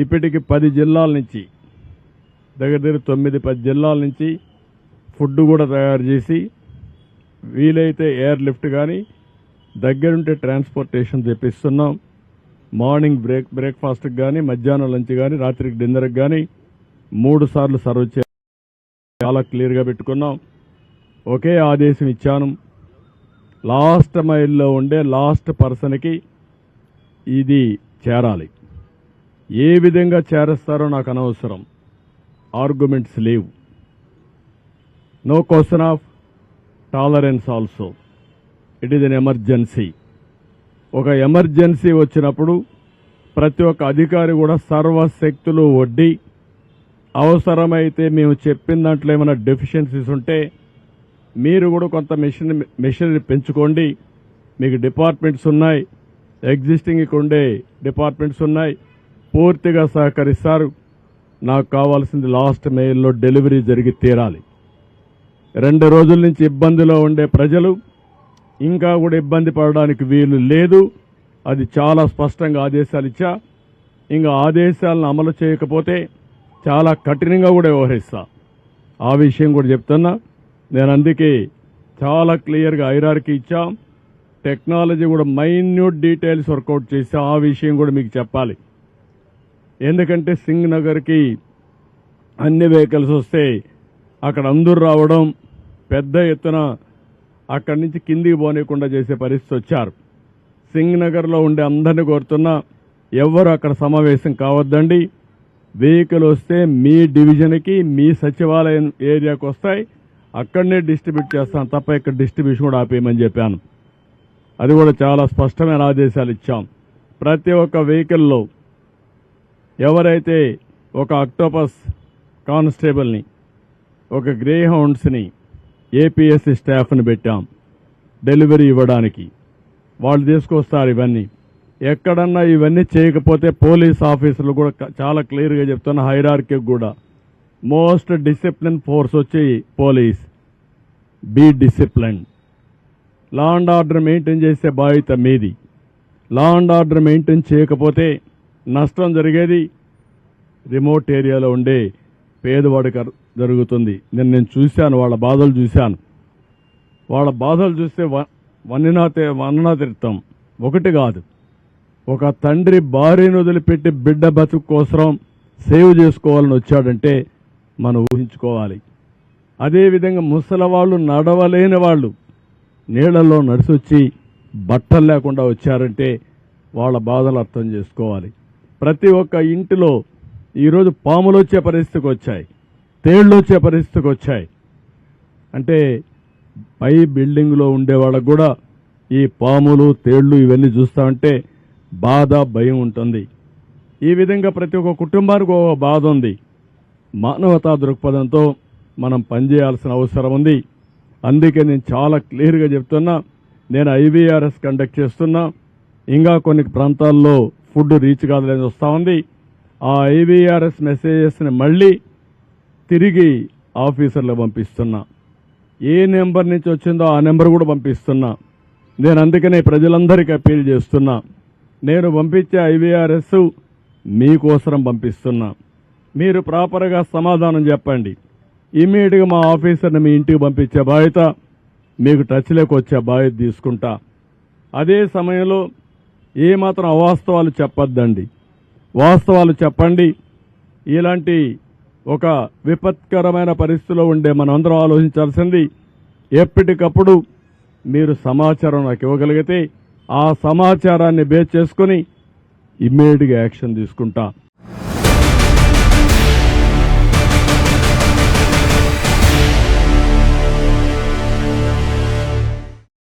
ఇప్పటికి 10 జిల్లాల నుంచి దగ్గర 9-10 జిల్లాల నుంచి ఫుడ్ కూడా తయారు చేసి వీలైతే ఎయిర్ లిఫ్ట్ కానీ దగ్గరుంటే ట్రాన్స్పోర్టేషన్ తెప్పిస్తున్నాం. మార్నింగ్ బ్రేక్ఫాస్ట్కి కానీ మధ్యాహ్నం లంచ్ కానీ రాత్రికి డిన్నర్కి కానీ 3 సార్లు సర్వ్ చేయాలి. చాలా క్లియర్గా పెట్టుకున్నాం. ఒకే ఆదేశం ఇచ్చాను, లాస్ట్ మైల్లో ఉండే లాస్ట్ పర్సన్కి ఇది చేరాలి. ఏ విధంగా చేరేస్తారో నాకు అనవసరం, ఆర్గ్యుమెంట్స్ లేవు. No question of tolerance also. It is an emergency. ఒక ఎమర్జెన్సీ వచ్చినప్పుడు ప్రతి ఒక్క అధికారి కూడా సర్వశక్తులు ఒడ్డి అవసరమైతే మేము చెప్పిన దాంట్లో ఏమైనా డెఫిషియన్సీస్ ఉంటే మీరు కూడా కొంత మెషినరీ పెంచుకోండి. మీకు డిపార్ట్మెంట్స్ ఉన్నాయి, ఎగ్జిస్టింగ్ ఇక్కడ ఉండే డిపార్ట్మెంట్స్ ఉన్నాయి, పూర్తిగా సహకరిస్తారు. నాకు కావాల్సింది లాస్ట్ మెయిల్లో డెలివరీ జరిగి తీరాలి. 2 రోజుల నుంచి ఇబ్బందిలో ఉండే ప్రజలు ఇంకా కూడా ఇబ్బంది పడడానికి వీలు లేదు. అది చాలా స్పష్టంగా ఆదేశాలు ఇచ్చా. ఇంకా ఆదేశాలను అమలు చేయకపోతే చాలా కఠినంగా కూడా వ్యవహరిస్తా. ఆ విషయం కూడా చెప్తున్నా. నేను అందుకే చాలా క్లియర్గా హైరార్కీ ఇచ్చాం. టెక్నాలజీ కూడా మైన్యూట్ డీటెయిల్స్ వర్కౌట్ చేసాం. ఆ విషయం కూడా మీకు చెప్పాలి. ఎందుకంటే సింగ్ నగర్కి అన్ని వెహికల్స్ వస్తే అక్కడ అందరూ రావడం, పెద్ద ఎత్తున అక్కడి నుంచి కిందికి పోనీయకుండా చేసే పరిస్థితి వచ్చారు. సింగ్ నగర్లో ఉండే అందరినీ కోరుతున్నా, ఎవరు అక్కడ సమావేశం కావద్దండి. వెహికల్ వస్తే మీ డివిజన్కి మీ సచివాలయం ఏరియాకి వస్తాయి, అక్కడనే డిస్ట్రిబ్యూట్ చేస్తాం తప్ప ఇక్కడ డిస్ట్రిబ్యూషన్ కూడా ఆపేయమని చెప్పాను. అది కూడా చాలా స్పష్టమైన ఆదేశాలు ఇచ్చాం. ప్రతి ఒక్క వెహికల్లో ఎవరైతే ఒక అక్టోపస్ కానిస్టేబుల్ని, ఒక గ్రే హౌండ్స్ని, ఏపీఎస్సీ స్టాఫ్ని పెట్టాం డెలివరీ ఇవ్వడానికి. వాళ్ళు తీసుకొస్తారు ఇవన్నీ. ఎక్కడన్నా ఇవన్నీ చేయకపోతే పోలీస్ ఆఫీసర్లు కూడా చాలా క్లియర్గా చెప్తున్న, హైరార్కీ కూడా మోస్ట్ డిసిప్లిన్ ఫోర్స్ వచ్చి police. Be discipline. Law and order maintain చేసే బాధ్యత మీది. లా అండ్ ఆర్డర్ మెయింటైన్ చేయకపోతే నష్టం జరిగేది రిమోట్ ఏరియాలో ఉండే పేదవాడికి జరుగుతుంది. నేను చూశాను, వాళ్ళ బాధలు చూశాను. వాళ్ళ బాధలు చూస్తే వన్ననా తీర్థం ఒకటి కాదు. ఒక తండ్రి భార్యను వదిలిపెట్టి బిడ్డ బతుకు కోసం సేవ్ చేసుకోవాలని వచ్చాడంటే మనం ఊహించుకోవాలి. అదేవిధంగా ముసలివాళ్ళు, నడవలేని వాళ్ళు నీళ్లలో నడిచొచ్చి బట్టలు లేకుండా వచ్చారంటే వాళ్ళ బాధలు అర్థం చేసుకోవాలి. ప్రతి ఒక్క ఇంటిలో ఈరోజు పాములు వచ్చే పరిస్థితికి వచ్చాయి, తేళ్లు వచ్చే పరిస్థితికి వచ్చాయి. అంటే పై బిల్డింగ్లో ఉండే వాళ్ళకు కూడా ఈ పాములు, తేళ్లు ఇవన్నీ చూస్తామంటే బాధ, భయం ఉంటుంది. ఈ విధంగా ప్రతి ఒక్క కుటుంబానికి ఒక బాధ ఉంది. మానవతా దృక్పథంతో మనం పనిచేయాల్సిన అవసరం ఉంది. అందుకే నేను చాలా క్లియర్గా చెప్తున్నా, నేను ఐవీఆర్ఎస్ కండక్ట్ చేస్తున్నా. ఇంకా కొన్ని ప్రాంతాల్లో ఫుడ్ రీచ్ కాదని వస్తూ ఉంది. ఆ ఐవీఆర్ఎస్ మెసేజెస్ని మళ్ళీ తిరిగి ఆఫీసర్లు పంపిస్తున్నా. ఏ నెంబర్ నుంచి వచ్చిందో ఆ నెంబర్ కూడా పంపిస్తున్నా. నేను అందుకనే ప్రజలందరికీ అప్పీల్ చేస్తున్నా, నేను పంపించే ఐవీఆర్ఎస్ మీకోసరం పంపిస్తున్నా. మీరు ప్రాపర్గా సమాధానం చెప్పండి. ఇమీడియట్గా మా ఆఫీసర్ని మీ ఇంటికి పంపించే బాధ్యత, మీకు టచ్లోకి వచ్చే బాధ్యత తీసుకుంటా. అదే సమయంలో ఏమాత్రం అవాస్తవాలు చెప్పొద్దండి, వాస్తవాలు చెప్పండి. ఇలాంటి ఒక విపత్కరమైన పరిస్థితిలో ఉండే మనందరం ఆలోచించాల్సింది, ఎప్పటికప్పుడు మీరు సమాచారం నాకు ఇవ్వగలిగితే ఆ సమాచారాన్ని బేస్ చేసుకుని ఇమ్మీడియట్గా యాక్షన్ తీసుకుంటా.